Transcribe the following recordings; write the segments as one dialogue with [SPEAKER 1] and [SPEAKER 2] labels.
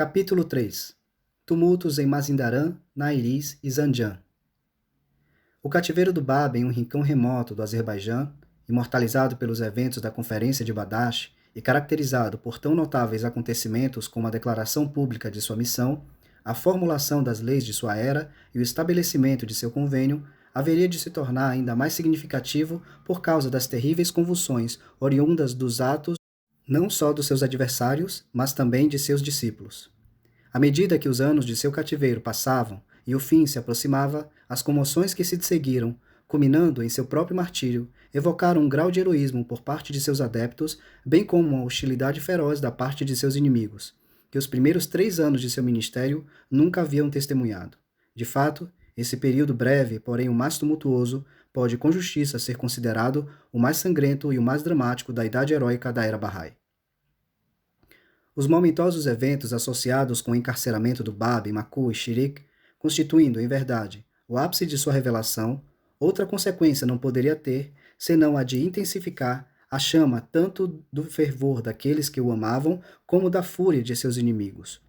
[SPEAKER 1] Capítulo 3. Tumultos em Mazindarã, Nairis e Zanjan. O cativeiro do Bab em um rincão remoto do Azerbaijão, imortalizado pelos eventos da Conferência de Badasch e caracterizado por tão notáveis acontecimentos como a declaração pública de sua missão, a formulação das leis de sua era e o estabelecimento de seu convênio, haveria de se tornar ainda mais significativo por causa das terríveis convulsões oriundas dos atos não só dos seus adversários, mas também de seus discípulos. À medida que os anos de seu cativeiro passavam e o fim se aproximava, as comoções que se seguiram, culminando em seu próprio martírio, evocaram um grau de heroísmo por parte de seus adeptos, bem como uma hostilidade feroz da parte de seus inimigos, que os primeiros 3 anos de seu ministério nunca haviam testemunhado. De fato, esse período breve, porém o mais tumultuoso, pode com justiça ser considerado o mais sangrento e o mais dramático da idade heróica da era Bahá'í. Os momentosos eventos associados com o encarceramento do Bab, Maku e Shirik, constituindo, em verdade, o ápice de sua revelação, outra consequência não poderia ter, senão a de intensificar a chama tanto do fervor daqueles que o amavam, como da fúria de seus inimigos.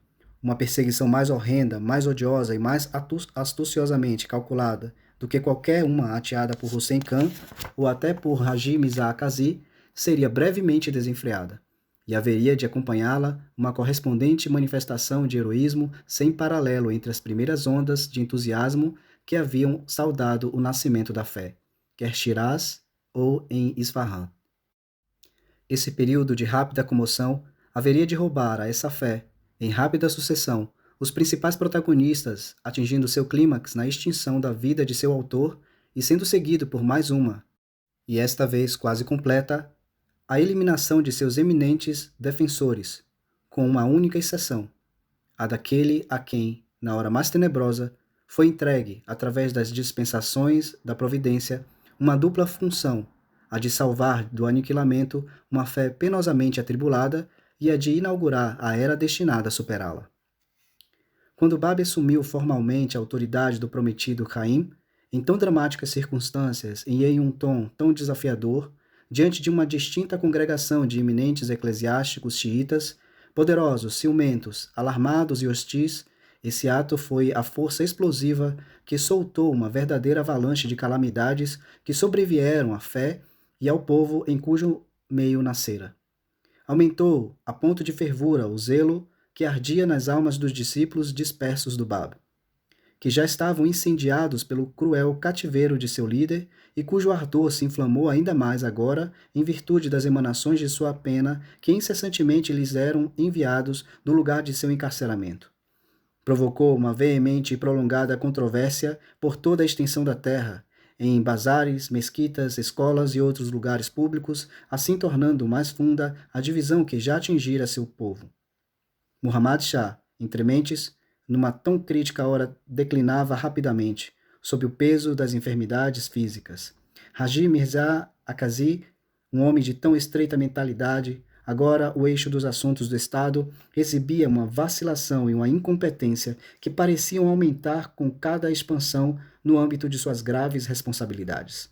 [SPEAKER 1] Uma perseguição mais horrenda, mais odiosa e mais astuciosamente calculada do que qualquer uma ateada por Hussein Khan ou até por Haji Mirza Akazi seria brevemente desenfreada, e haveria de acompanhá-la uma correspondente manifestação de heroísmo sem paralelo entre as primeiras ondas de entusiasmo que haviam saudado o nascimento da fé, quer Shiraz ou em Isfahan. Esse período de rápida comoção haveria de roubar a essa fé, em rápida sucessão, os principais protagonistas, atingindo seu clímax na extinção da vida de seu autor e sendo seguido por mais uma, e esta vez quase completa, a eliminação de seus eminentes defensores, com uma única exceção, a daquele a quem, na hora mais tenebrosa, foi entregue, através das dispensações da providência, uma dupla função, a de salvar do aniquilamento uma fé penosamente atribulada e a de inaugurar a era destinada a superá-la. Quando Bab assumiu formalmente a autoridade do prometido Caim, em tão dramáticas circunstâncias e em um tom tão desafiador, diante de uma distinta congregação de eminentes eclesiásticos xiitas, poderosos, ciumentos, alarmados e hostis, esse ato foi a força explosiva que soltou uma verdadeira avalanche de calamidades que sobrevieram à fé e ao povo em cujo meio nascera. Aumentou, a ponto de fervura, o zelo que ardia nas almas dos discípulos dispersos do Bab, que já estavam incendiados pelo cruel cativeiro de seu líder e cujo ardor se inflamou ainda mais agora em virtude das emanações de sua pena que incessantemente lhes eram enviados do lugar de seu encarceramento. Provocou uma veemente e prolongada controvérsia por toda a extensão da terra, em bazares, mesquitas, escolas e outros lugares públicos, assim tornando mais funda a divisão que já atingira seu povo. Muhammad Shah, entre mentes, numa tão crítica hora declinava rapidamente, sob o peso das enfermidades físicas. Haji Mirza Akazi, um homem de tão estreita mentalidade, agora o eixo dos assuntos do Estado, exibia uma vacilação e uma incompetência que pareciam aumentar com cada expansão no âmbito de suas graves responsabilidades.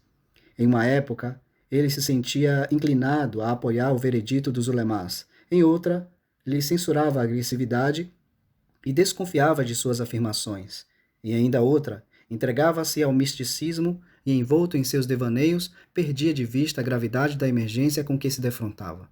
[SPEAKER 1] Em uma época, ele se sentia inclinado a apoiar o veredito dos ulemás, em outra, lhe censurava a agressividade e desconfiava de suas afirmações. E ainda outra, entregava-se ao misticismo e, envolto em seus devaneios, perdia de vista a gravidade da emergência com que se defrontava.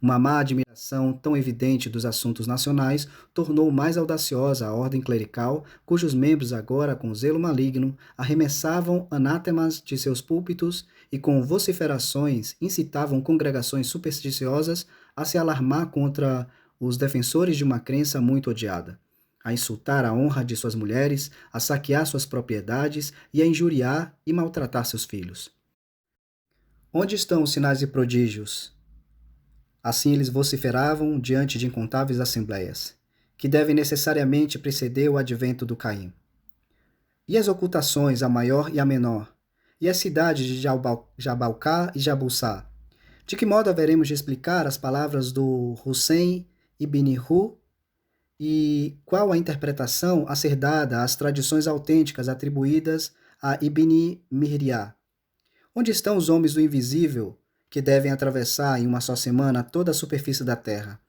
[SPEAKER 1] Uma má admiração tão evidente dos assuntos nacionais tornou mais audaciosa a ordem clerical, cujos membros agora, com zelo maligno, arremessavam anátemas de seus púlpitos e com vociferações incitavam congregações supersticiosas a se alarmar contra os defensores de uma crença muito odiada, a insultar a honra de suas mulheres, a saquear suas propriedades e a injuriar e maltratar seus filhos. Onde estão os sinais e prodígios? Assim eles vociferavam diante de incontáveis assembleias, que devem necessariamente preceder o advento do Caim. E as ocultações, a maior e a menor? E as cidades de Jabalcá e Jabulsá? De que modo haveremos de explicar as palavras do Hussein ibn Hu? E qual a interpretação a ser dada às tradições autênticas atribuídas a Ibn Mihriyah? Onde estão os homens do invisível que devem atravessar em uma só semana toda a superfície da terra?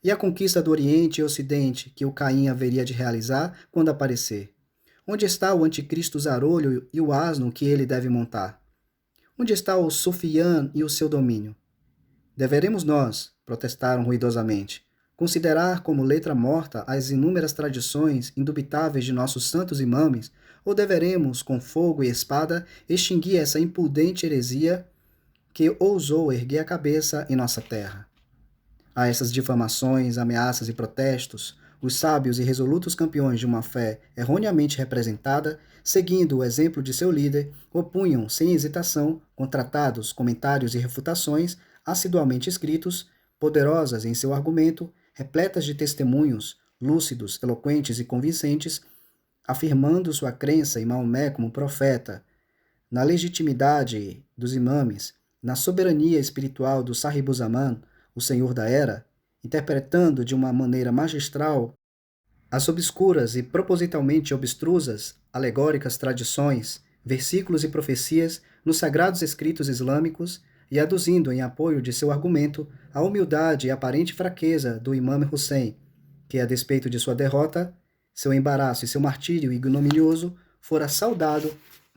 [SPEAKER 1] E a conquista do Oriente e Ocidente que o Caim haveria de realizar quando aparecer? Onde está o anticristo zarolho e o asno que ele deve montar? Onde está o Sufian e o seu domínio? Deveremos nós, protestaram ruidosamente, considerar como letra morta as inúmeras tradições indubitáveis de nossos santos imames, ou deveremos, com fogo e espada, extinguir essa impudente heresia que ousou erguer a cabeça em nossa terra? A essas difamações, ameaças e protestos, os sábios e resolutos campeões de uma fé erroneamente representada, seguindo o exemplo de seu líder, opunham sem hesitação, com tratados, comentários e refutações assiduamente escritos, poderosas em seu argumento, repletas de testemunhos, lúcidos, eloquentes e convincentes, afirmando sua crença em Maomé como profeta, na legitimidade dos imames, na soberania espiritual do Sahibuzaman, o Senhor da Era, interpretando de uma maneira magistral as obscuras e propositalmente obstrusas, alegóricas tradições, versículos e profecias nos sagrados escritos islâmicos e aduzindo em apoio de seu argumento a humildade e aparente fraqueza do imã Hussein, que, a despeito de sua derrota, seu embaraço e seu martírio ignominioso, fora saudado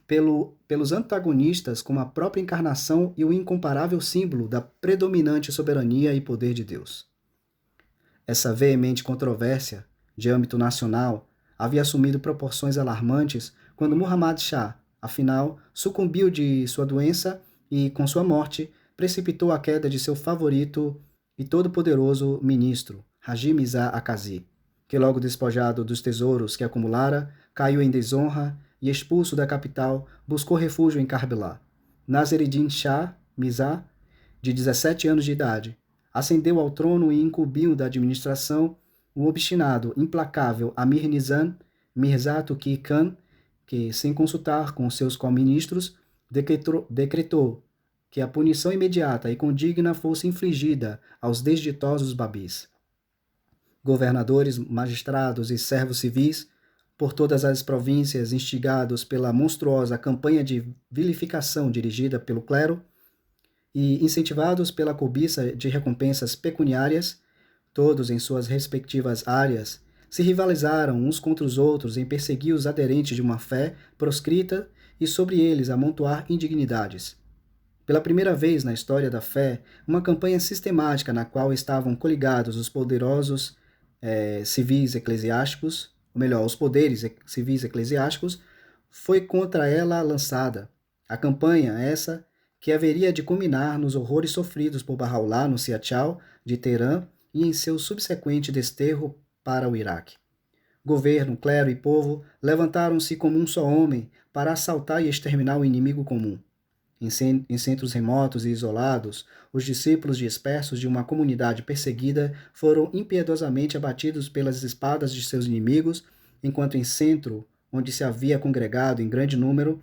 [SPEAKER 1] pelos antagonistas como a própria encarnação e o incomparável símbolo da predominante soberania e poder de Deus. Essa veemente controvérsia, de âmbito nacional, havia assumido proporções alarmantes quando Muhammad Shah, afinal, sucumbiu de sua doença e, com sua morte, precipitou a queda de seu favorito e todo-poderoso ministro, Haji Mirza Akazi, que, logo despojado dos tesouros que acumulara, caiu em desonra e, expulso da capital, buscou refúgio em Karbala. Nasreddin Shah Mirza, de 17 anos de idade, ascendeu ao trono e incumbiu da administração o obstinado, implacável Amir Nizam Mirza Tughi Khan, que, sem consultar com seus co-ministros, decretou que a punição imediata e condigna fosse infligida aos desditosos babis. Governadores, magistrados e servos civis, por todas as províncias, instigados pela monstruosa campanha de vilificação dirigida pelo clero e incentivados pela cobiça de recompensas pecuniárias, todos em suas respectivas áreas, se rivalizaram uns contra os outros em perseguir os aderentes de uma fé proscrita e sobre eles amontoar indignidades. Pela primeira vez na história da fé, uma campanha sistemática na qual estavam coligados os poderosos civis eclesiásticos, ou melhor, os poderes civis eclesiásticos, foi contra ela lançada. A campanha, essa, que haveria de culminar nos horrores sofridos por Bahá'u'lláh no Siachal de Teherã e em seu subsequente desterro para o Iraque. Governo, clero e povo levantaram-se como um só homem para assaltar e exterminar o inimigo comum. Em centros remotos e isolados, os discípulos dispersos de uma comunidade perseguida foram impiedosamente abatidos pelas espadas de seus inimigos, enquanto em centro, onde se havia congregado em grande número,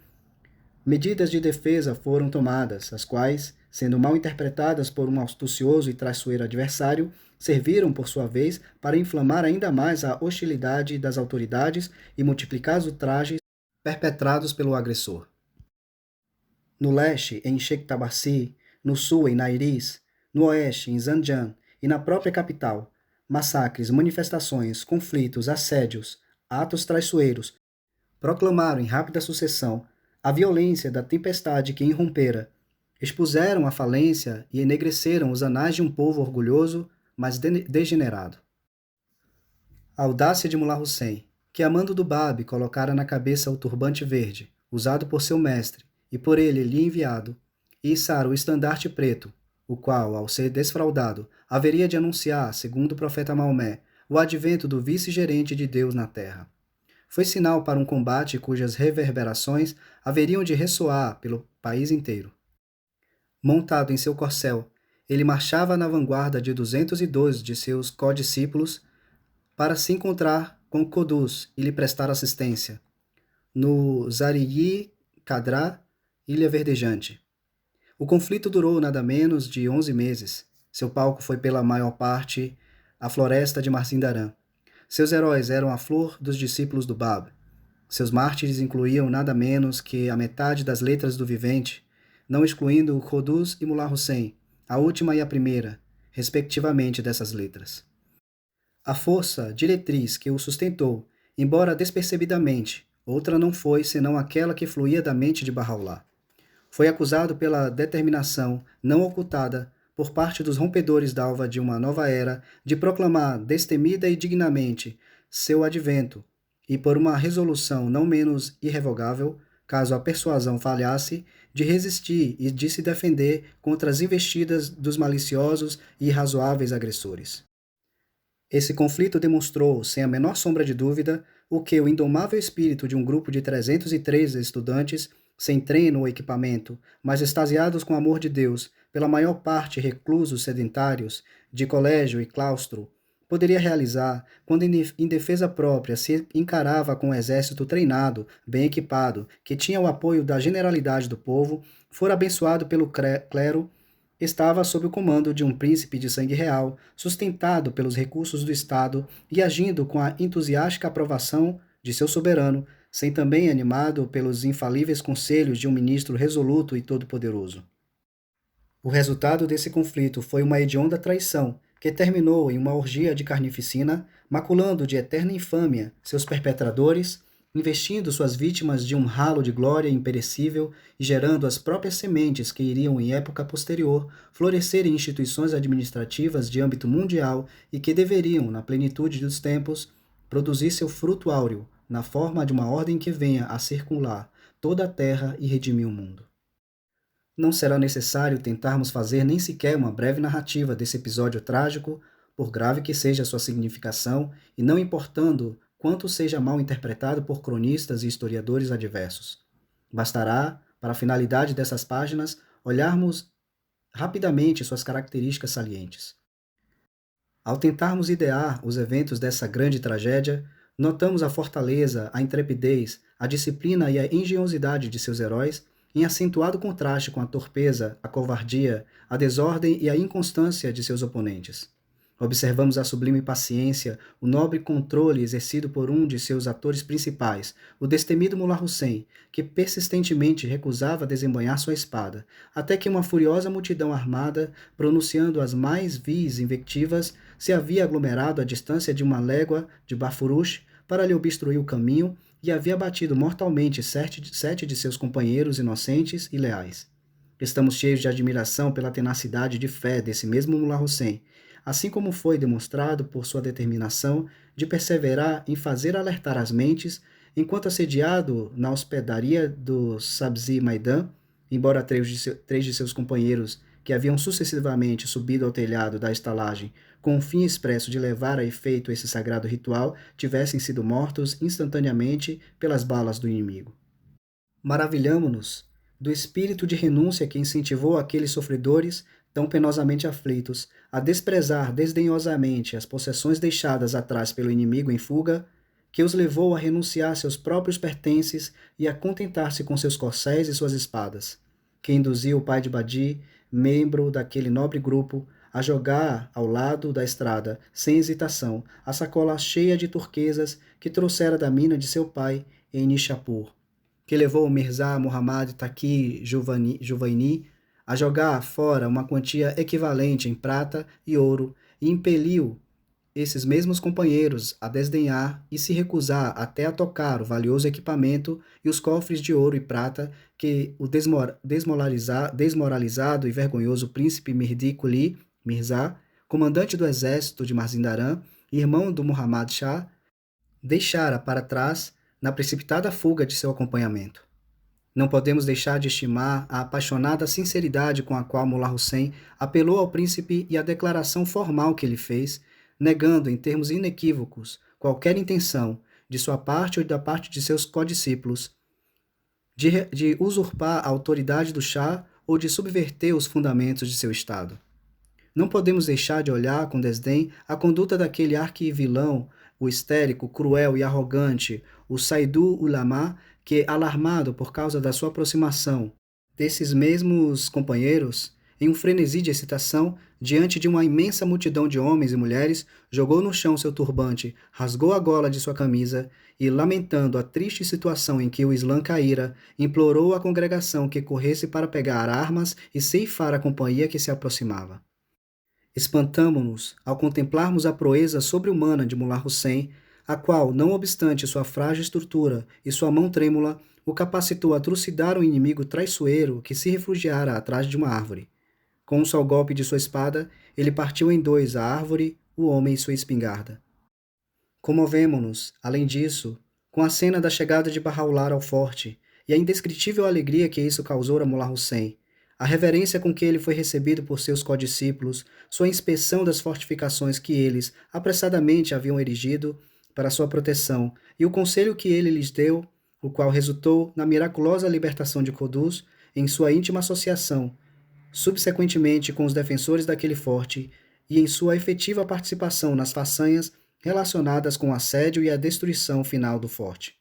[SPEAKER 1] medidas de defesa foram tomadas, as quais, sendo mal interpretadas por um astucioso e traiçoeiro adversário, serviram, por sua vez, para inflamar ainda mais a hostilidade das autoridades e multiplicar os ultrajes perpetrados pelo agressor. No leste, em Sheikh Tabarsi, no sul, em Nairis, no oeste, em Zanjan e na própria capital, massacres, manifestações, conflitos, assédios, atos traiçoeiros, proclamaram em rápida sucessão a violência da tempestade que irrompera, expuseram a falência e enegreceram os anais de um povo orgulhoso, mas degenerado. A audácia de Mullah Hussein, que a mando do Bab colocara na cabeça o turbante verde, usado por seu mestre, e por ele lhe enviado, e içar o estandarte preto, o qual, ao ser desfraudado, haveria de anunciar, segundo o profeta Maomé, o advento do vice-gerente de Deus na terra. Foi sinal para um combate cujas reverberações haveriam de ressoar pelo país inteiro. Montado em seu corcel, ele marchava na vanguarda de 212 de seus codiscípulos para se encontrar com Qudus e lhe prestar assistência, no Zariyi Qadra, Ilha Verdejante. O conflito durou nada menos de 11 meses. Seu palco foi pela maior parte a floresta de Marzindarã. Seus heróis eram a flor dos discípulos do Bab. Seus mártires incluíam nada menos que a metade das letras do vivente, não excluindo o Qudus e Mullah Hussein, a última e a primeira, respectivamente, dessas letras. A força diretriz que o sustentou, embora despercebidamente, outra não foi senão aquela que fluía da mente de Bahá'u'lláh. Foi acusado pela determinação não ocultada por parte dos rompedores d'alva de uma nova era de proclamar destemida e dignamente seu advento, e por uma resolução não menos irrevogável, caso a persuasão falhasse, de resistir e de se defender contra as investidas dos maliciosos e irrazoáveis agressores. Esse conflito demonstrou, sem a menor sombra de dúvida, o que o indomável espírito de um grupo de 303 estudantes, sem treino ou equipamento, mas extasiados com o amor de Deus, pela maior parte reclusos sedentários, de colégio e claustro, poderia realizar quando em defesa própria se encarava com um exército treinado, bem equipado, que tinha o apoio da generalidade do povo, fora abençoado pelo clero, estava sob o comando de um príncipe de sangue real, sustentado pelos recursos do Estado e agindo com a entusiástica aprovação de seu soberano, sem também animado pelos infalíveis conselhos de um ministro resoluto e todo-poderoso. O resultado desse conflito foi uma hedionda traição, que terminou em uma orgia de carnificina, maculando de eterna infâmia seus perpetradores, investindo suas vítimas de um ralo de glória imperecível e gerando as próprias sementes que iriam, em época posterior, florescer em instituições administrativas de âmbito mundial e que deveriam, na plenitude dos tempos, produzir seu fruto áureo, na forma de uma ordem que venha a circular toda a terra e redimir o mundo. Não será necessário tentarmos fazer nem sequer uma breve narrativa desse episódio trágico, por grave que seja sua significação, e não importando quanto seja mal interpretado por cronistas e historiadores adversos. Bastará, para a finalidade dessas páginas, olharmos rapidamente suas características salientes. Ao tentarmos idear os eventos dessa grande tragédia, notamos a fortaleza, a intrepidez, a disciplina e a engenhosidade de seus heróis, em acentuado contraste com a torpeza, a covardia, a desordem e a inconstância de seus oponentes. Observamos a sublime paciência, o nobre controle exercido por um de seus atores principais, o destemido Mullah Hussein, que persistentemente recusava desembanhar sua espada, até que uma furiosa multidão armada, pronunciando as mais vis invectivas, se havia aglomerado à distância de uma légua de Bafurush para lhe obstruir o caminho e havia batido mortalmente 7 de seus companheiros inocentes e leais. Estamos cheios de admiração pela tenacidade de fé desse mesmo Mullah Hussein, assim como foi demonstrado por sua determinação de perseverar em fazer alertar as mentes, enquanto assediado na hospedaria do Sabzi Maidan, embora 3 de seus companheiros que haviam sucessivamente subido ao telhado da estalagem com o fim expresso de levar a efeito esse sagrado ritual, tivessem sido mortos instantaneamente pelas balas do inimigo. Maravilhamo-nos do espírito de renúncia que incentivou aqueles sofredores tão penosamente aflitos a desprezar desdenhosamente as possessões deixadas atrás pelo inimigo em fuga, que os levou a renunciar seus próprios pertences e a contentar-se com seus corcéis e suas espadas, que induziu o pai de Badi, membro daquele nobre grupo, a jogar ao lado da estrada, sem hesitação, a sacola cheia de turquesas que trouxera da mina de seu pai em Nishapur, que levou o Mirza Muhammad Taqi Juvaini a jogar fora uma quantia equivalente em prata e ouro e impeliu esses mesmos companheiros a desdenhar e se recusar até a tocar o valioso equipamento e os cofres de ouro e prata que o desmoralizado e vergonhoso príncipe Mehdi Quli Mirza, comandante do exército de Mazindaran e irmão do Muhammad Shah, deixara para trás na precipitada fuga de seu acompanhamento. Não podemos deixar de estimar a apaixonada sinceridade com a qual Mullah Hussein apelou ao príncipe e a declaração formal que ele fez, negando em termos inequívocos qualquer intenção, de sua parte ou da parte de seus codiscípulos, de usurpar a autoridade do Shah ou de subverter os fundamentos de seu Estado. Não podemos deixar de olhar com desdém a conduta daquele arquivilão, o histérico, cruel e arrogante, o Saidu Ulama, que, alarmado por causa da sua aproximação desses mesmos companheiros, em um frenesi de excitação, diante de uma imensa multidão de homens e mulheres, jogou no chão seu turbante, rasgou a gola de sua camisa e, lamentando a triste situação em que o Islã caíra, implorou à congregação que corresse para pegar armas e ceifar a companhia que se aproximava. Espantamo-nos ao contemplarmos a proeza sobre-humana de Mullah Hussein, a qual, não obstante sua frágil estrutura e sua mão trêmula, o capacitou a trucidar um inimigo traiçoeiro que se refugiara atrás de uma árvore. Com um só golpe de sua espada, ele partiu em dois a árvore, o homem e sua espingarda. Comovemo-nos, além disso, com a cena da chegada de Bahá'u'lláh ao forte e a indescritível alegria que isso causou a Mullah Hussein, a reverência com que ele foi recebido por seus condiscípulos, sua inspeção das fortificações que eles apressadamente haviam erigido para sua proteção e o conselho que ele lhes deu, o qual resultou na miraculosa libertação de Qudus em sua íntima associação, subsequentemente com os defensores daquele forte e em sua efetiva participação nas façanhas relacionadas com o assédio e a destruição final do forte.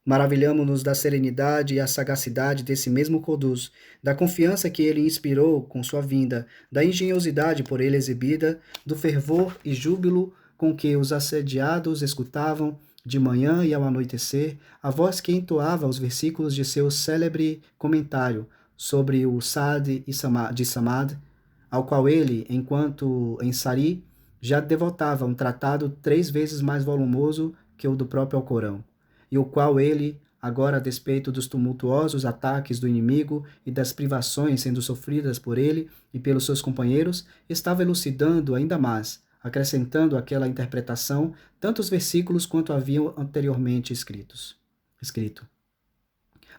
[SPEAKER 1] Maravilhamo-nos da serenidade e a sagacidade desse mesmo Qudus, da confiança que ele inspirou com sua vinda, da engenhosidade por ele exibida, do fervor e júbilo com que os assediados escutavam, de manhã e ao anoitecer, a voz que entoava os versículos de seu célebre comentário sobre o Sa'd de Samad, ao qual ele, enquanto em Sari, já devotava um tratado 3 vezes mais volumoso que o do próprio Alcorão, e o qual ele, agora a despeito dos tumultuosos ataques do inimigo e das privações sendo sofridas por ele e pelos seus companheiros, estava elucidando ainda mais, acrescentando àquela interpretação tantos versículos quanto haviam anteriormente escrito.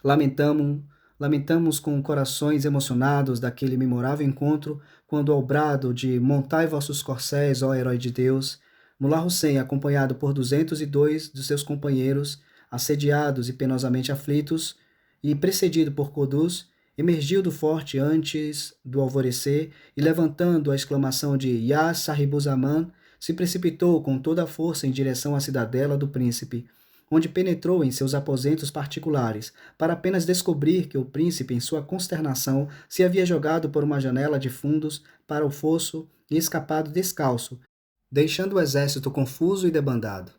[SPEAKER 1] Lamentamos com corações emocionados daquele memorável encontro, quando ao brado de "Montai vossos corcéis, ó herói de Deus", Mullah Hussein, acompanhado por 202 de seus companheiros, assediados e penosamente aflitos, e precedido por Qudus, emergiu do forte antes do alvorecer e, levantando a exclamação de "Ya Sahibuzaman", se precipitou com toda a força em direção à cidadela do príncipe, onde penetrou em seus aposentos particulares, para apenas descobrir que o príncipe, em sua consternação, se havia jogado por uma janela de fundos para o fosso e escapado descalço, deixando o exército confuso e debandado.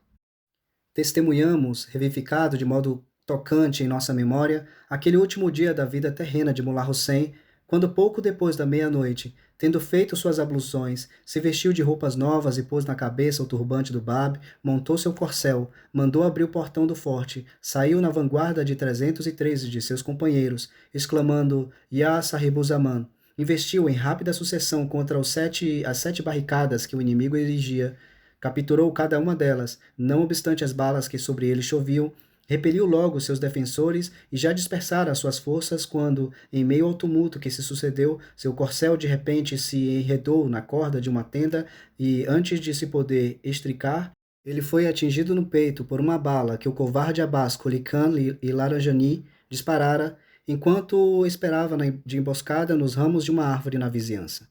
[SPEAKER 1] Testemunhamos, revivificado de modo tocante em nossa memória, aquele último dia da vida terrena de Mullah Hussein, quando pouco depois da meia-noite, tendo feito suas abluções, se vestiu de roupas novas e pôs na cabeça o turbante do Bab, montou seu corcel, mandou abrir o portão do forte, saiu na vanguarda de 313 de seus companheiros, exclamando "Ya Sahibuzaman", investiu em rápida sucessão contra as 7 barricadas que o inimigo erigia, capturou cada uma delas, não obstante as balas que sobre ele choviam, repeliu logo seus defensores e já dispersara as suas forças quando, em meio ao tumulto que se sucedeu, seu corcel de repente se enredou na corda de uma tenda e, antes de se poder extricar, ele foi atingido no peito por uma bala que o covarde Abbas Quli Khan e Laranjani disparara enquanto esperava de emboscada nos ramos de uma árvore na vizinhança.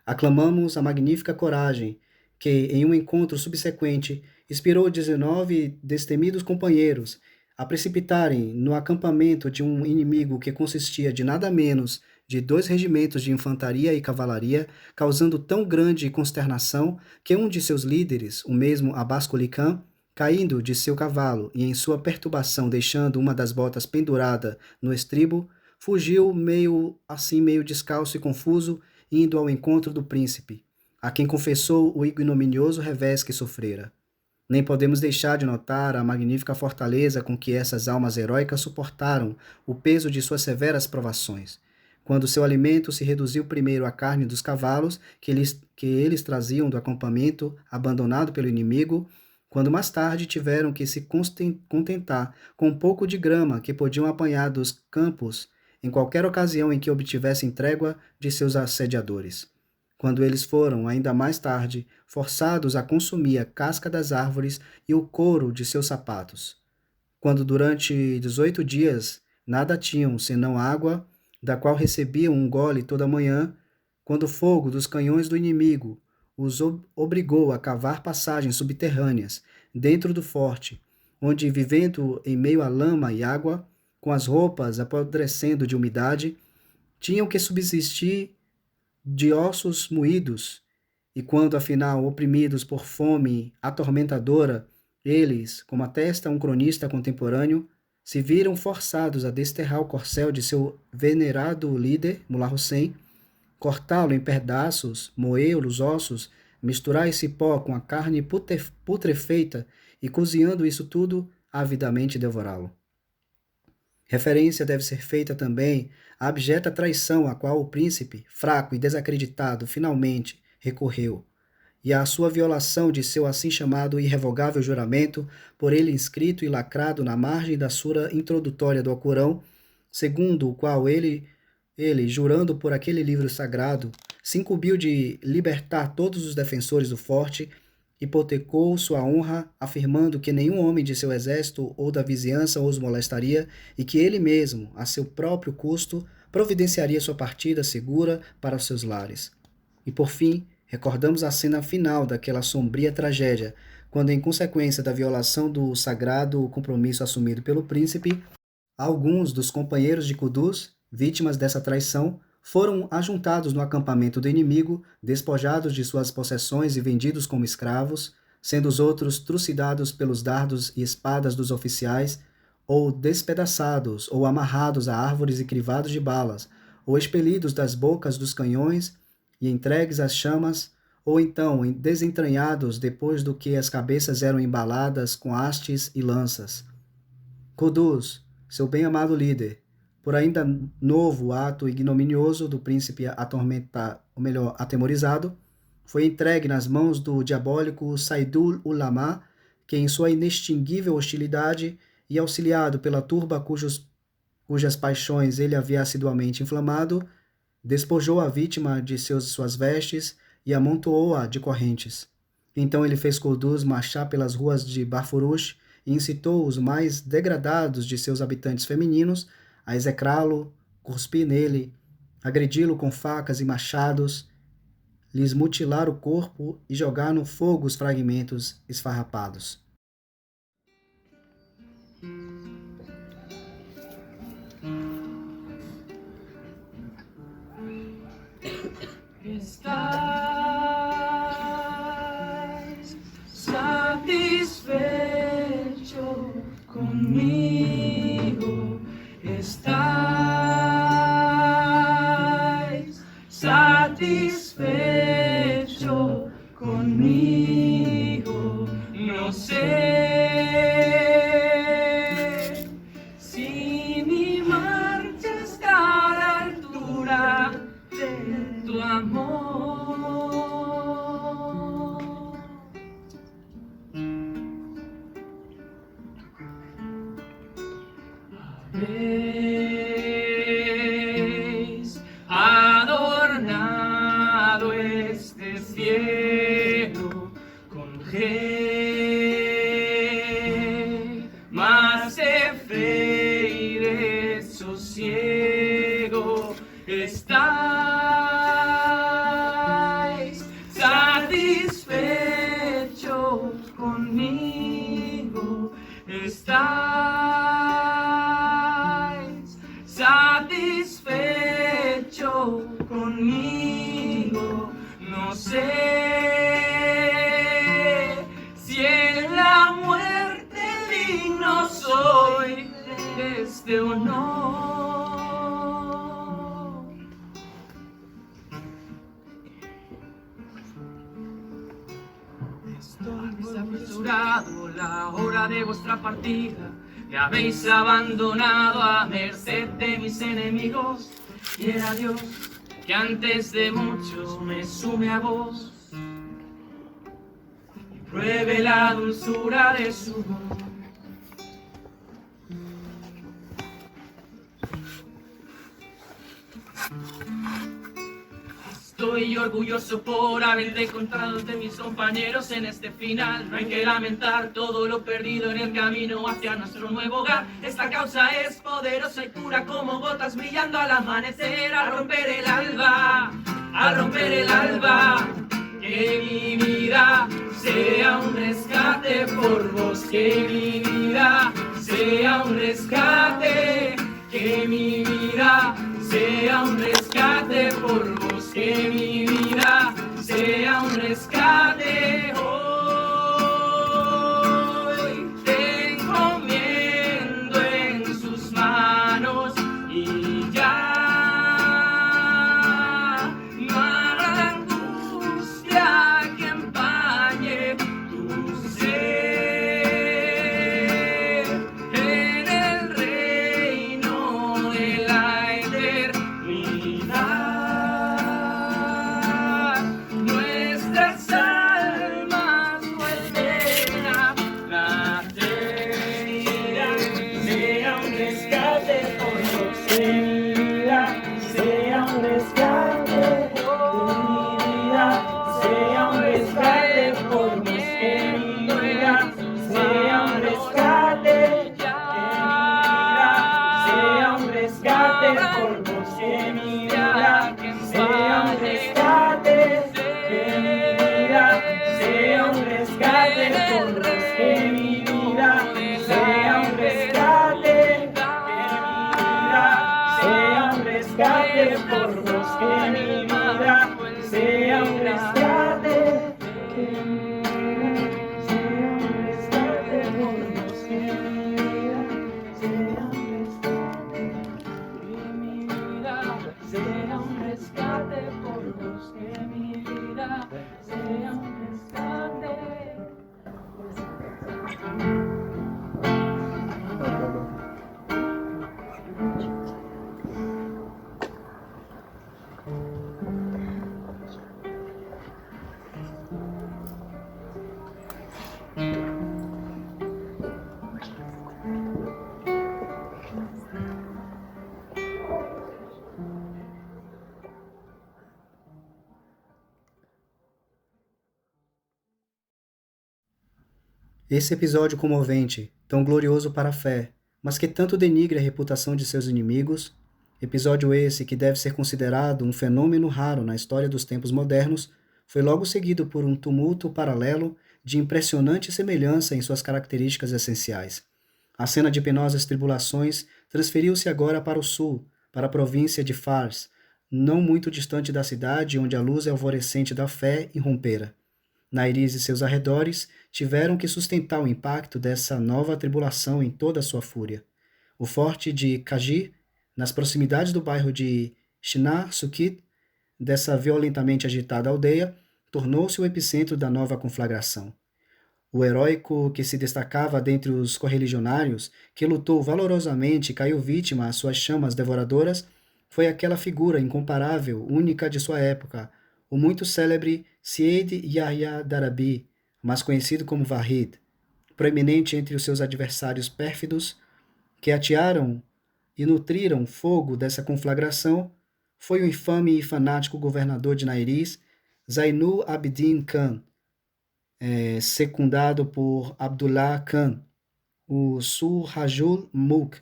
[SPEAKER 1] Aclamamos a magnífica coragem que, em um encontro subsequente, inspirou 19 destemidos companheiros a precipitarem no acampamento de um inimigo que consistia de nada menos de 2 regimentos de infantaria e cavalaria, causando tão grande consternação que um de seus líderes, o mesmo Abbas Quli Khan, caindo de seu cavalo e em sua perturbação deixando uma das botas pendurada no estribo, fugiu meio descalço e confuso, indo ao encontro do príncipe, a quem confessou o ignominioso revés que sofrera. Nem podemos deixar de notar a magnífica fortaleza com que essas almas heróicas suportaram o peso de suas severas provações, quando seu alimento se reduziu primeiro à carne dos cavalos que eles traziam do acampamento abandonado pelo inimigo, quando mais tarde tiveram que se contentar com um pouco de grama que podiam apanhar dos campos em qualquer ocasião em que obtivessem trégua de seus assediadores. Quando eles foram, ainda mais tarde, forçados a consumir a casca das árvores e o couro de seus sapatos. Quando durante 18 dias nada tinham senão água, da qual recebiam um gole toda manhã, quando o fogo dos canhões do inimigo os obrigou a cavar passagens subterrâneas dentro do forte, onde, vivendo em meio à lama e água, com as roupas apodrecendo de umidade, tinham que subsistir de ossos moídos, e quando, afinal, oprimidos por fome atormentadora, eles, como atesta um cronista contemporâneo, se viram forçados a desterrar o corcel de seu venerado líder, Mullah Hussein, cortá-lo em pedaços, moê-lo os ossos, misturar esse pó com a carne putrefeita e, cozinhando isso tudo, avidamente devorá-lo. Referência deve ser feita também à abjeta traição a qual o príncipe, fraco e desacreditado, finalmente recorreu, e à sua violação de seu assim chamado irrevogável juramento, por ele inscrito e lacrado na margem da sura introdutória do Alcorão, segundo o qual ele, jurando por aquele livro sagrado, se incumbiu de libertar todos os defensores do forte, hipotecou sua honra, afirmando que nenhum homem de seu exército ou da vizinhança os molestaria e que ele mesmo, a seu próprio custo, providenciaria sua partida segura para os seus lares. E por fim, recordamos a cena final daquela sombria tragédia, quando, em consequência da violação do sagrado compromisso assumido pelo príncipe, alguns dos companheiros de Qudus, vítimas dessa traição, foram ajuntados no acampamento do inimigo, despojados de suas possessões e vendidos como escravos, sendo os outros trucidados pelos dardos e espadas dos oficiais, ou despedaçados ou amarrados a árvores e crivados de balas, ou expelidos das bocas dos canhões e entregues às chamas, ou então desentranhados depois do que as cabeças eram embaladas com hastes e lanças. Qudus, seu bem-amado líder, por ainda novo ato ignominioso do príncipe atemorizado, foi entregue nas mãos do diabólico Saidul Ulama, que em sua inextinguível hostilidade e auxiliado pela turba cujas paixões ele havia assiduamente inflamado, despojou a vítima de suas vestes e amontoou-a de correntes. Então ele fez Qudus marchar pelas ruas de Bafurush e incitou os mais degradados de seus habitantes femininos a execrá-lo, cuspir nele, agredi-lo com facas e machados, lhes mutilar o corpo e jogar no fogo os fragmentos esfarrapados.
[SPEAKER 2] ¿Estás satisfecho conmigo? ¿Estás satisfecho conmigo? No sé si mi marcha está a la altura de tu amor. Habéis adornado este cielo con gemas de fe y de sosiego. ¿Estáis satisfechos conmigo? ¿Estáis satisfechos conmigo? No sé si en la muerte digno soy de este honor. Estoy apresurado la hora de vuestra partida. Me habéis abandonado a merced de mis enemigos. Quiera Dios que antes de muchos me sume a vos y pruebe la dulzura de su voz. Estoy orgulloso por haber encontrado de mis compañeros en este final. No hay que lamentar todo lo perdido en el camino hacia nuestro nuevo hogar. Esta causa es poderosa y pura como gotas brillando al amanecer. Al romper el alba, al romper el alba, que mi vida sea un rescate por vos. Que mi vida sea un rescate, que mi vida sea un rescate por vos. Que mi vida sea un rescate. Hoy te encomiendo en sus manos y ya
[SPEAKER 1] Esse episódio comovente, tão glorioso para a fé, mas que tanto denigre a reputação de seus inimigos, episódio esse que deve ser considerado um fenômeno raro na história dos tempos modernos, foi logo seguido por um tumulto paralelo de impressionante semelhança em suas características essenciais. A cena de penosas tribulações transferiu-se agora para o sul, para a província de Fars, não muito distante da cidade onde a luz alvorecente da fé irrompera. Nairiz e seus arredores tiveram que sustentar o impacto dessa nova tribulação em toda a sua fúria. O forte de Kajir, nas proximidades do bairro de Shinar Sukit, dessa violentamente agitada aldeia, tornou-se o epicentro da nova conflagração. O heróico que se destacava dentre os correligionários, que lutou valorosamente e caiu vítima às suas chamas devoradoras, foi aquela figura incomparável, única de sua época, o muito célebre Syed Yahya Darabi, mais conhecido como Vahid, proeminente entre os seus adversários pérfidos, que atearam e nutriram fogo dessa conflagração, foi o infame e fanático governador de Nairiz, Zainul Abidin Khan, secundado por Abdullah Khan, o Surajul Mulk,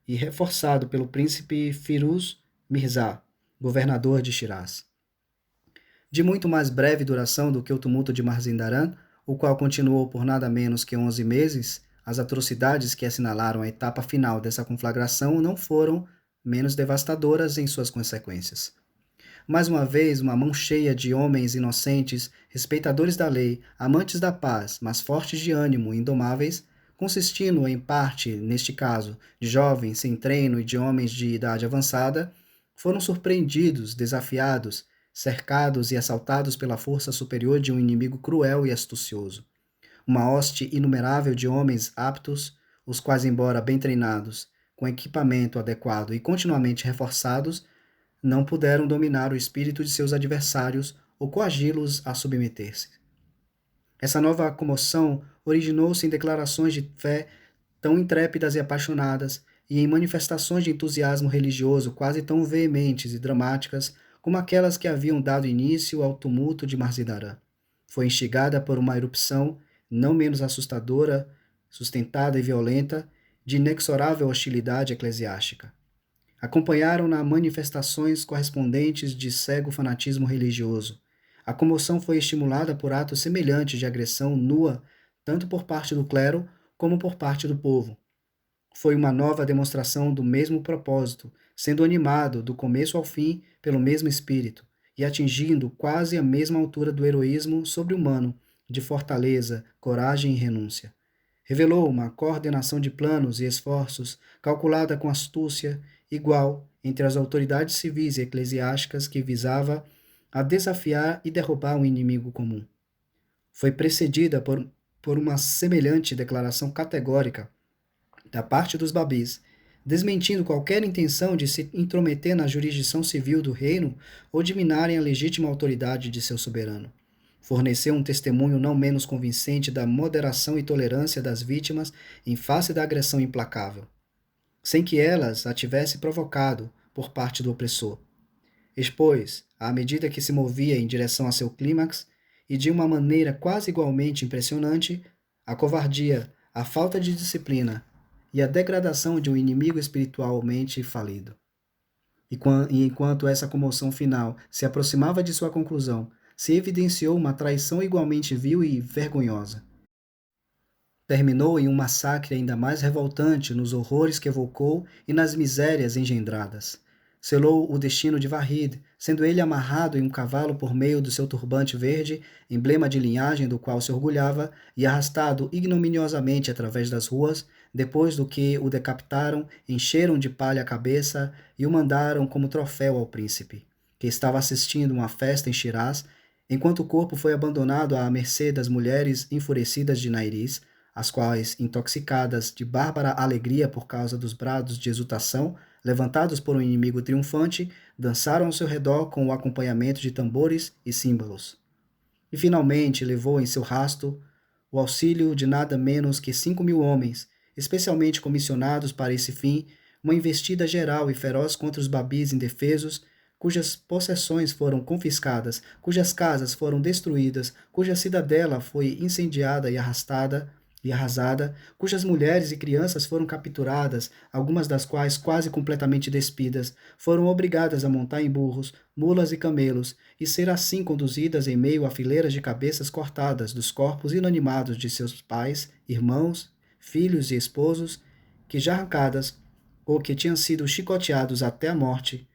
[SPEAKER 1] e reforçado pelo príncipe Firuz Mirza, governador de Shiraz. De muito mais breve duração do que o tumulto de Mazindaran, o qual continuou por nada menos que 11 meses, as atrocidades que assinalaram a etapa final dessa conflagração não foram menos devastadoras em suas consequências. Mais uma vez, uma mão cheia de homens inocentes, respeitadores da lei, amantes da paz, mas fortes de ânimo e indomáveis, consistindo em parte, neste caso, de jovens sem treino e de homens de idade avançada, foram surpreendidos, desafiados, cercados e assaltados pela força superior de um inimigo cruel e astucioso. Uma hoste inumerável de homens aptos, os quais, embora bem treinados, com equipamento adequado e continuamente reforçados, não puderam dominar o espírito de seus adversários ou coagi-los a submeter-se. Essa nova comoção originou-se em declarações de fé tão intrépidas e apaixonadas e em manifestações de entusiasmo religioso quase tão veementes e dramáticas como aquelas que haviam dado início ao tumulto de Marzidarã. Foi instigada por uma erupção não menos assustadora, sustentada e violenta, de inexorável hostilidade eclesiástica. Acompanharam-na manifestações correspondentes de cego fanatismo religioso. A comoção foi estimulada por atos semelhantes de agressão nua, tanto por parte do clero como por parte do povo. Foi uma nova demonstração do mesmo propósito, sendo animado do começo ao fim pelo mesmo espírito e atingindo quase a mesma altura do heroísmo sobre-humano, de fortaleza, coragem e renúncia. Revelou uma coordenação de planos e esforços calculada com astúcia igual entre as autoridades civis e eclesiásticas que visava a desafiar e derrubar um inimigo comum. Foi precedida por uma semelhante declaração categórica da parte dos babis, desmentindo qualquer intenção de se intrometer na jurisdição civil do reino ou de minarem a legítima autoridade de seu soberano. Forneceu um testemunho não menos convincente da moderação e tolerância das vítimas em face da agressão implacável, sem que elas a tivesse provocado por parte do opressor. Expôs, à medida que se movia em direção a seu clímax, e de uma maneira quase igualmente impressionante, a covardia, a falta de disciplina e a degradação de um inimigo espiritualmente falido. E enquanto essa comoção final se aproximava de sua conclusão, se evidenciou uma traição igualmente vil e vergonhosa. Terminou em um massacre ainda mais revoltante nos horrores que evocou e nas misérias engendradas. Selou o destino de Vahid, sendo ele amarrado em um cavalo por meio do seu turbante verde, emblema de linhagem do qual se orgulhava, e arrastado ignominiosamente através das ruas, depois do que o decapitaram, encheram de palha a cabeça e o mandaram como troféu ao príncipe, que estava assistindo uma festa em Shiraz, enquanto o corpo foi abandonado à mercê das mulheres enfurecidas de Nairiz, as quais, intoxicadas de bárbara alegria por causa dos brados de exultação, levantados por um inimigo triunfante, dançaram ao seu redor com o acompanhamento de tambores e símbolos. E finalmente levou em seu rasto o auxílio de nada menos que 5.000 homens, especialmente comissionados para esse fim, uma investida geral e feroz contra os babis indefesos, cujas possessões foram confiscadas, cujas casas foram destruídas, cuja cidadela foi incendiada e arrastada, e arrasada, cujas mulheres e crianças foram capturadas, algumas das quais quase completamente despidas, foram obrigadas a montar em burros, mulas e camelos, e ser assim conduzidas em meio a fileiras de cabeças cortadas dos corpos inanimados de seus pais, irmãos, filhos e esposos, que já arrancadas, ou que tinham sido chicoteados até a morte,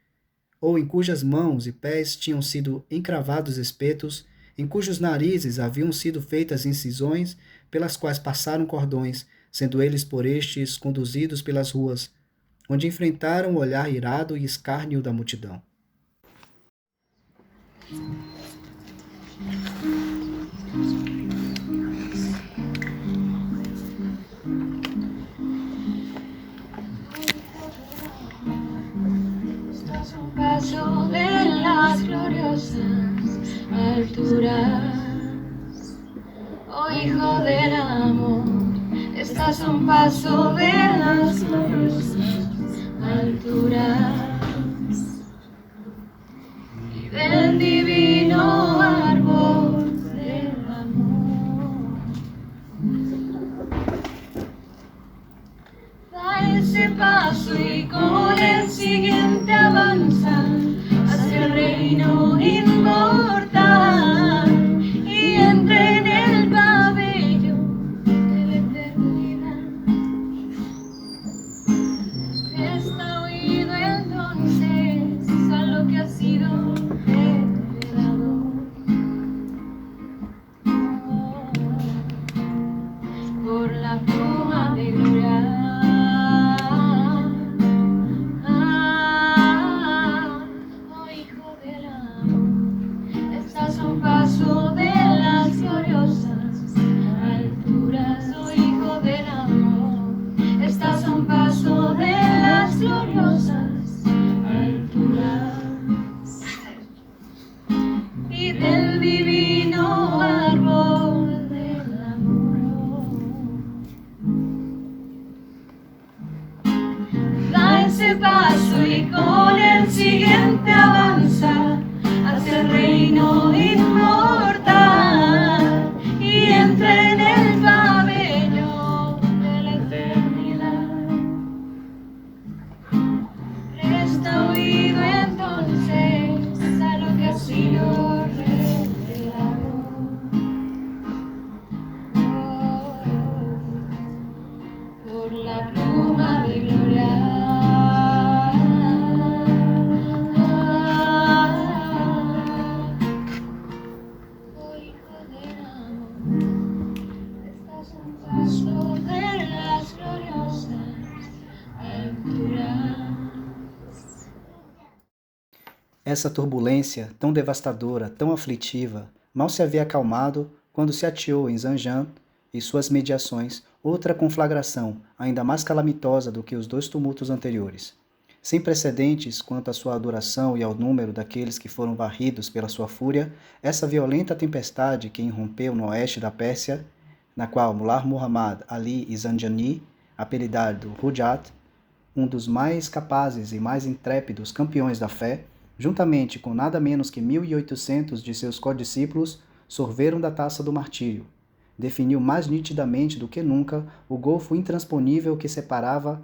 [SPEAKER 1] ou em cujas mãos e pés tinham sido encravados espetos, em cujos narizes haviam sido feitas incisões, pelas quais passaram cordões, sendo eles por estes conduzidos pelas ruas, onde enfrentaram o olhar irado e escárnio da multidão.
[SPEAKER 3] Paso de las gloriosas alturas, oh Hijo del amor, estás a un paso de las gloriosas alturas y del divino árbol del amor. Da ese paso y con el siguiente avanza hacia el reino inmortal y entra en el pabellón de la eternidad. Está oído entonces a lo que ha sido revelado por la pluma de gloria. Y del divino árbol del amor. Da ese paso y con el siguiente avanza hacia el reino inmortal y entra en el pabellón de la eternidad. Presta oído entonces a lo que ha sido revelado por la pluma de gloria. Oh Hijo del amor, estás a un paso de las gloriosas alturas.
[SPEAKER 1] Essa turbulência, tão devastadora, tão aflitiva, mal se havia acalmado quando se ateou em Zanjan e suas mediações outra conflagração, ainda mais calamitosa do que os dois tumultos anteriores. Sem precedentes quanto à sua duração e ao número daqueles que foram varridos pela sua fúria, essa violenta tempestade que irrompeu no oeste da Pérsia, na qual Mullah Muhammad Ali e Zanjani, apelidado Hujat, um dos mais capazes e mais intrépidos campeões da fé, juntamente com nada menos que 1.800 de seus condiscípulos, sorveram da taça do martírio. Definiu mais nitidamente do que nunca o golfo intransponível que separava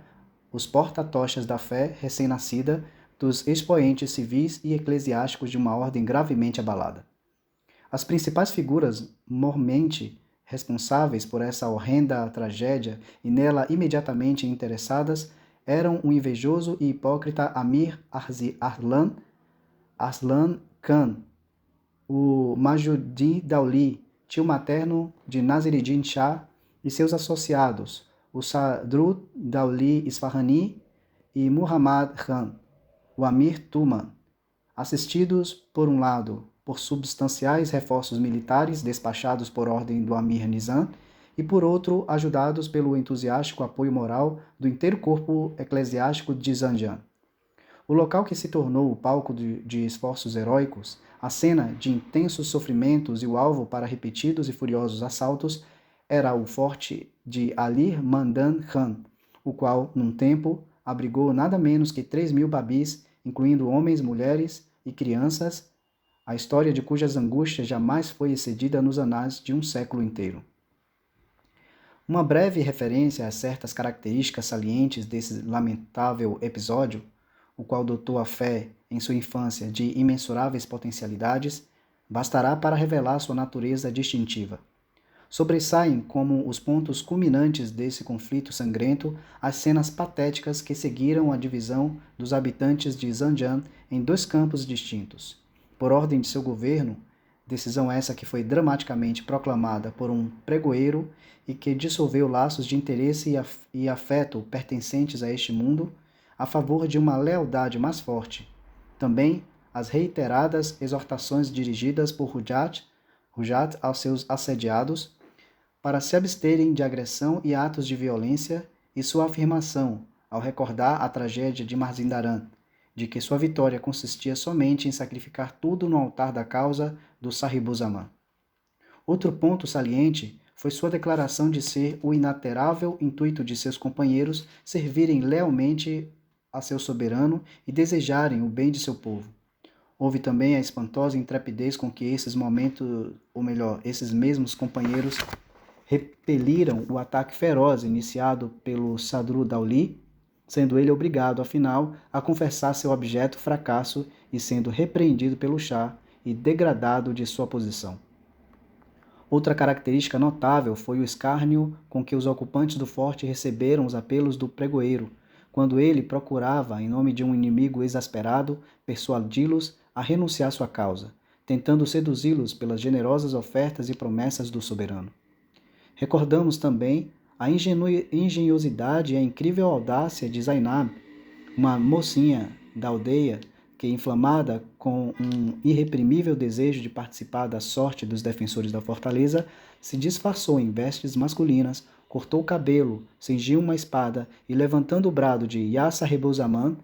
[SPEAKER 1] os porta-tochas da fé recém-nascida dos expoentes civis e eclesiásticos de uma ordem gravemente abalada. As principais figuras mormente responsáveis por essa horrenda tragédia e nela imediatamente interessadas eram o invejoso e hipócrita Amir Arslan Khan, o Majuddin Dauli, tio materno de Nasiruddin Shah, e seus associados, o Sadruddin Dauli Isfahani e Muhammad Khan, o Amir Tuman, assistidos, por um lado, por substanciais reforços militares despachados por ordem do Amir Nizam, e por outro, ajudados pelo entusiástico apoio moral do inteiro corpo eclesiástico de Zanjan. O local que se tornou o palco de esforços heróicos, a cena de intensos sofrimentos e o alvo para repetidos e furiosos assaltos, era o forte de Ali Mandan Khan, o qual, num tempo, abrigou nada menos que 3.000 babis, incluindo homens, mulheres e crianças, a história de cujas angústias jamais foi excedida nos anais de um século inteiro. Uma breve referência a certas características salientes desse lamentável episódio, o qual dotou a fé em sua infância de imensuráveis potencialidades, bastará para revelar sua natureza distintiva. Sobressaem como os pontos culminantes desse conflito sangrento as cenas patéticas que seguiram a divisão dos habitantes de Zanjan em dois campos distintos. Por ordem de seu governo, decisão essa que foi dramaticamente proclamada por um pregoeiro e que dissolveu laços de interesse e afeto pertencentes a este mundo, a favor de uma lealdade mais forte. Também as reiteradas exortações dirigidas por Rujat aos seus assediados para se absterem de agressão e atos de violência, e sua afirmação, ao recordar a tragédia de Mazindaran, de que sua vitória consistia somente em sacrificar tudo no altar da causa do Sahibuzaman. Outro ponto saliente foi sua declaração de ser o inaterável intuito de seus companheiros servirem lealmente a seu soberano e desejarem o bem de seu povo. Houve também a espantosa intrepidez com que esses mesmos companheiros repeliram o ataque feroz iniciado pelo Sadru Dauli, sendo ele obrigado, afinal, a confessar seu abjeto fracasso e sendo repreendido pelo Shah e degradado de sua posição. Outra característica notável foi o escárnio com que os ocupantes do forte receberam os apelos do pregoeiro, quando ele procurava, em nome de um inimigo exasperado, persuadi-los a renunciar sua causa, tentando seduzi-los pelas generosas ofertas e promessas do soberano. Recordamos também a engenhosidade e a incrível audácia de Zainab, uma mocinha da aldeia que, inflamada com um irreprimível desejo de participar da sorte dos defensores da fortaleza, se disfarçou em vestes masculinas, cortou o cabelo, cingiu uma espada e, levantando o brado de Ya Sahibuzaman,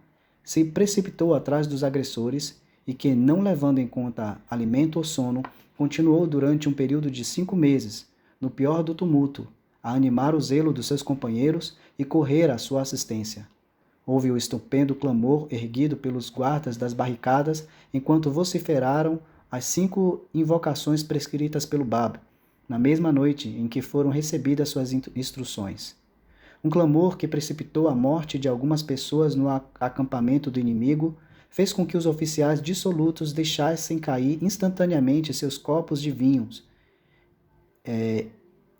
[SPEAKER 1] se precipitou atrás dos agressores e que, não levando em conta alimento ou sono, continuou durante um período de 5 meses, no pior do tumulto, a animar o zelo dos seus companheiros e correr à sua assistência. Houve o estupendo clamor erguido pelos guardas das barricadas enquanto vociferaram as 5 invocações prescritas pelo Bab, na mesma noite em que foram recebidas suas instruções. Um clamor que precipitou a morte de algumas pessoas no acampamento do inimigo fez com que os oficiais dissolutos deixassem cair instantaneamente seus copos de vinhos,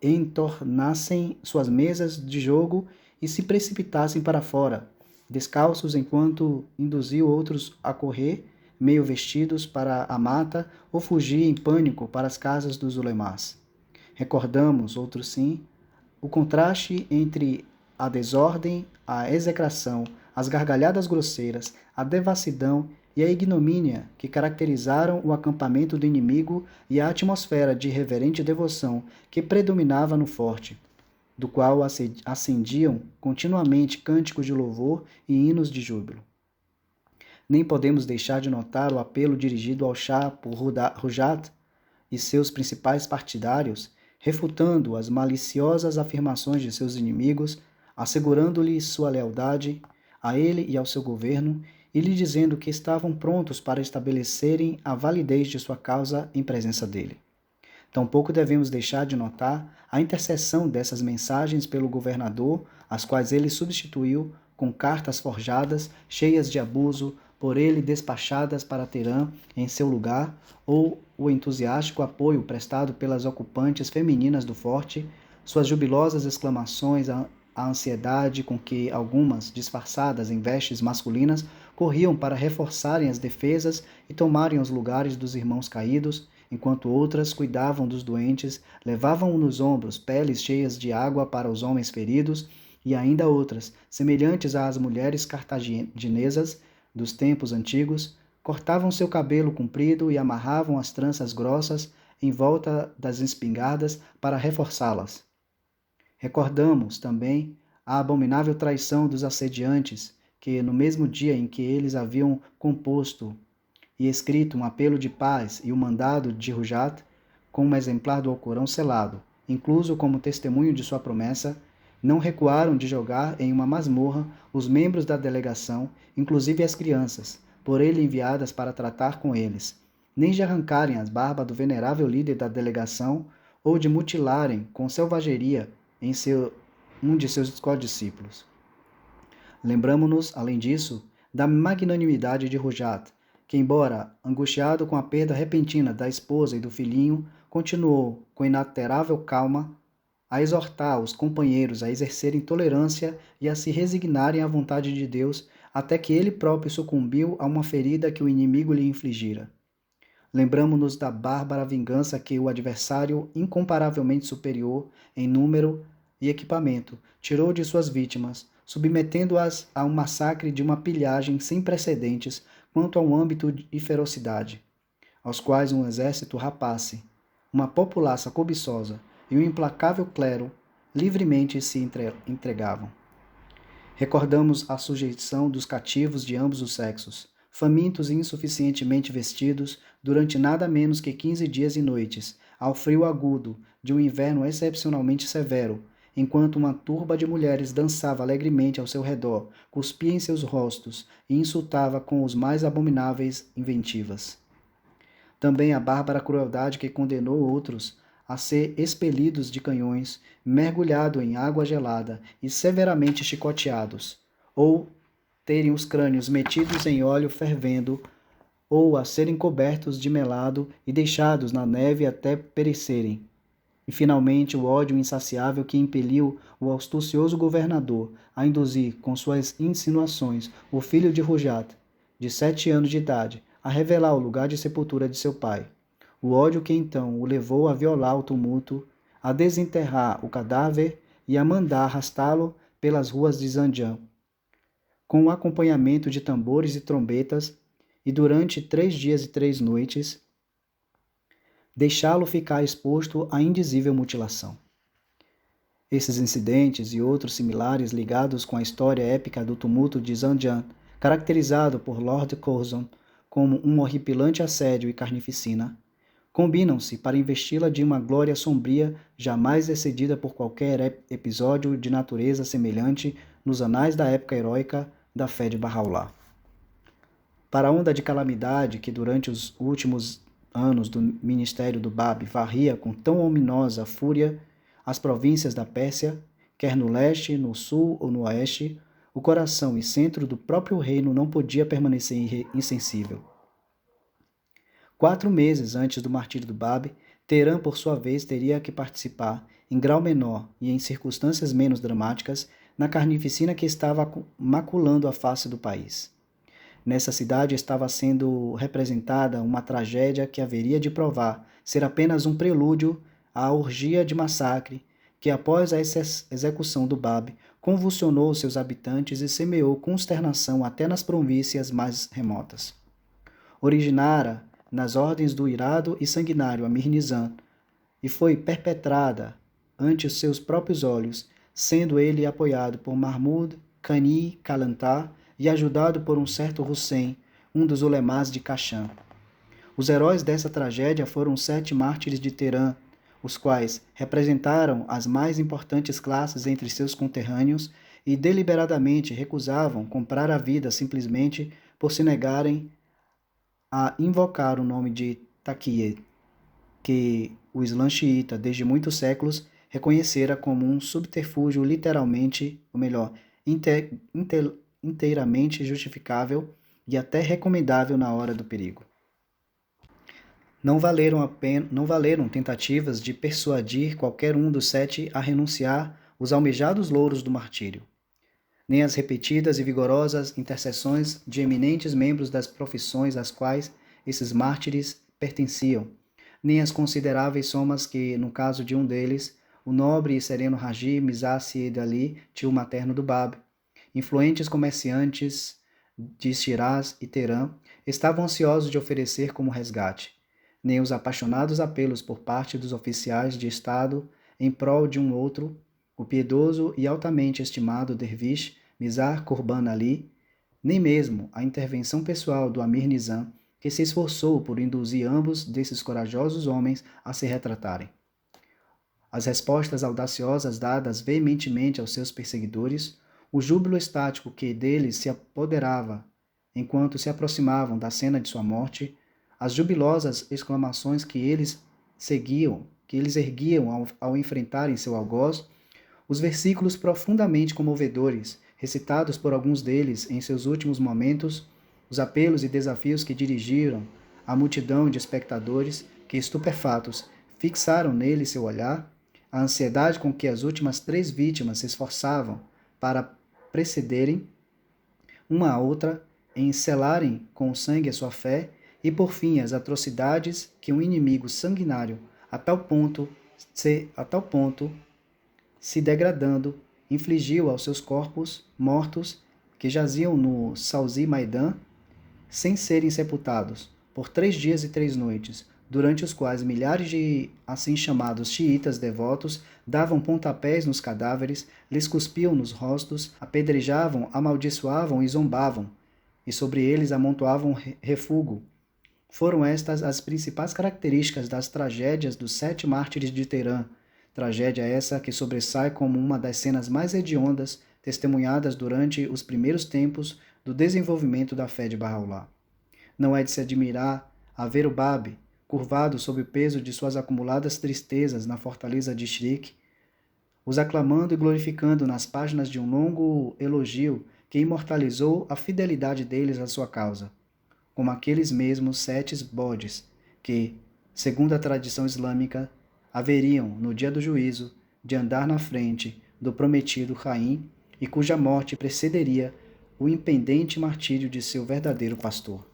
[SPEAKER 1] entornassem suas mesas de jogo e se precipitassem para fora, descalços, enquanto induziu outros a correr, meio vestidos, para a mata ou fugir em pânico para as casas dos ulemás. Recordamos, outros sim, o contraste entre a desordem, a execração, as gargalhadas grosseiras, a devassidão e a ignomínia que caracterizaram o acampamento do inimigo e a atmosfera de reverente devoção que predominava no forte, do qual ascendiam continuamente cânticos de louvor e hinos de júbilo. Nem podemos deixar de notar o apelo dirigido ao Shah por Rujat e seus principais partidários, refutando as maliciosas afirmações de seus inimigos, assegurando-lhe sua lealdade a ele e ao seu governo, e lhe dizendo que estavam prontos para estabelecerem a validez de sua causa em presença dele. Tampouco devemos deixar de notar a intercessão dessas mensagens pelo governador, as quais ele substituiu com cartas forjadas, cheias de abuso, por ele despachadas para Teherã em seu lugar, ou o entusiástico apoio prestado pelas ocupantes femininas do forte, suas jubilosas exclamações, a ansiedade com que algumas, disfarçadas em vestes masculinas, corriam para reforçarem as defesas e tomarem os lugares dos irmãos caídos, enquanto outras cuidavam dos doentes, levavam nos ombros peles cheias de água para os homens feridos, e ainda outras, semelhantes às mulheres cartaginesas dos tempos antigos, cortavam seu cabelo comprido e amarravam as tranças grossas em volta das espingardas para reforçá-las. Recordamos também a abominável traição dos assediantes, que, no mesmo dia em que eles haviam composto e escrito um apelo de paz e o mandado de Rujat, com um exemplar do Alcorão selado, incluso como testemunho de sua promessa, não recuaram de jogar em uma masmorra os membros da delegação, inclusive as crianças, por ele enviadas para tratar com eles, nem de arrancarem as barbas do venerável líder da delegação ou de mutilarem com selvageria um de seus condiscípulos. Lembramo-nos, além disso, da magnanimidade de Rujat, que, embora angustiado com a perda repentina da esposa e do filhinho, continuou, com inalterável calma, a exortar os companheiros a exercerem tolerância e a se resignarem à vontade de Deus, até que ele próprio sucumbiu a uma ferida que o inimigo lhe infligira. Lembramo-nos da bárbara vingança que o adversário, incomparavelmente superior em número e equipamento, tirou de suas vítimas, submetendo-as a um massacre de uma pilhagem sem precedentes quanto ao âmbito e ferocidade, aos quais um exército rapace, uma populaça cobiçosa e um implacável clero livremente se entregavam. Recordamos a sujeição dos cativos de ambos os sexos, famintos e insuficientemente vestidos, durante nada menos que 15 dias e noites, ao frio agudo de um inverno excepcionalmente severo, enquanto uma turba de mulheres dançava alegremente ao seu redor, cuspia em seus rostos e insultava com os mais abomináveis inventivas. Também a bárbara crueldade que condenou outros a ser expelidos de canhões, mergulhado em água gelada e severamente chicoteados, ou terem os crânios metidos em óleo fervendo, ou a serem cobertos de melado e deixados na neve até perecerem. E, finalmente, o ódio insaciável que impeliu o astucioso governador a induzir, com suas insinuações, o filho de Rujat, de 7 anos de idade, a revelar o lugar de sepultura de seu pai. O ódio que então o levou a violar o tumulto, a desenterrar o cadáver e a mandar arrastá-lo pelas ruas de Zanjan, com o acompanhamento de tambores e trombetas, e durante 3 dias e 3 noites, deixá-lo ficar exposto à indizível mutilação. Esses incidentes e outros similares ligados com a história épica do tumulto de Zanjan, caracterizado por Lord Curzon como um horripilante assédio e carnificina, combinam-se para investi-la de uma glória sombria jamais excedida por qualquer episódio de natureza semelhante nos anais da época heróica da fé de Bahá'u'lláh. Para a onda de calamidade que durante os últimos anos do ministério do Báb varria com tão ominosa fúria as províncias da Pérsia, quer no leste, no sul ou no oeste, o coração e centro do próprio reino não podia permanecer insensível. 4 meses antes do martírio do Báb, Teherã, por sua vez, teria que participar, em grau menor e em circunstâncias menos dramáticas, na carnificina que estava maculando a face do país. Nessa cidade estava sendo representada uma tragédia que haveria de provar ser apenas um prelúdio à orgia de massacre que, após a execução do Báb, convulsionou seus habitantes e semeou consternação até nas províncias mais remotas. Originara nas ordens do irado e sanguinário Amir Nizam e foi perpetrada ante os seus próprios olhos, sendo ele apoiado por Mahmud Khani Kalantar e ajudado por um certo Hussein, um dos ulemás de Kashan. Os heróis dessa tragédia foram 7 mártires de Teherã, os quais representaram as mais importantes classes entre seus conterrâneos e deliberadamente recusavam comprar a vida simplesmente por se negarem a invocar o nome de Taqiyya, que o Islã xiita, desde muitos séculos, reconhecera como um subterfúgio literalmente, ou melhor, inteiramente justificável e até recomendável na hora do perigo. Não valeram tentativas de persuadir qualquer um dos 7 a renunciar os almejados louros do martírio, nem as repetidas e vigorosas intercessões de eminentes membros das profissões às quais esses mártires pertenciam, nem as consideráveis somas que, no caso de um deles, o nobre e sereno Haji Mirza Said Ali, tio materno do Báb, influentes comerciantes de Shiraz e Teherã, estavam ansiosos de oferecer como resgate, nem os apaixonados apelos por parte dos oficiais de Estado em prol de um outro, o piedoso e altamente estimado derviche Mirza Qurban Ali, nem mesmo a intervenção pessoal do Amir Nizam, que se esforçou por induzir ambos desses corajosos homens a se retratarem. As respostas audaciosas dadas veementemente aos seus perseguidores, o júbilo estático que deles se apoderava enquanto se aproximavam da cena de sua morte, as jubilosas exclamações que eles erguiam ao enfrentarem seu algoz, Os versículos profundamente comovedores, recitados por alguns deles em seus últimos momentos, os apelos e desafios que dirigiram à multidão de espectadores que, estupefatos, fixaram nele seu olhar, a ansiedade com que as últimas 3 vítimas se esforçavam para precederem uma a outra em selarem com o sangue a sua fé, e por fim as atrocidades que um inimigo sanguinário a tal ponto se degradando infligiu aos seus corpos mortos que jaziam no Salzi Maidan sem serem sepultados por 3 dias e 3 noites, durante os quais milhares de assim chamados xiitas devotos davam pontapés nos cadáveres, lhes cuspiam nos rostos, apedrejavam, amaldiçoavam e zombavam, e sobre eles amontoavam refúgio. Foram estas as principais características das tragédias dos 7 mártires de Teherã, tragédia essa que sobressai como uma das cenas mais hediondas testemunhadas durante os primeiros tempos do desenvolvimento da fé de Bahá'u'lláh. Não é de se admirar a ver o Báb, curvado sob o peso de suas acumuladas tristezas na fortaleza de Shrik, os aclamando e glorificando nas páginas de um longo elogio que imortalizou a fidelidade deles à sua causa, como aqueles mesmos 7 bodes que, segundo a tradição islâmica, haveriam, no dia do juízo, de andar na frente do prometido Caim e cuja morte precederia o impendente martírio de seu verdadeiro pastor.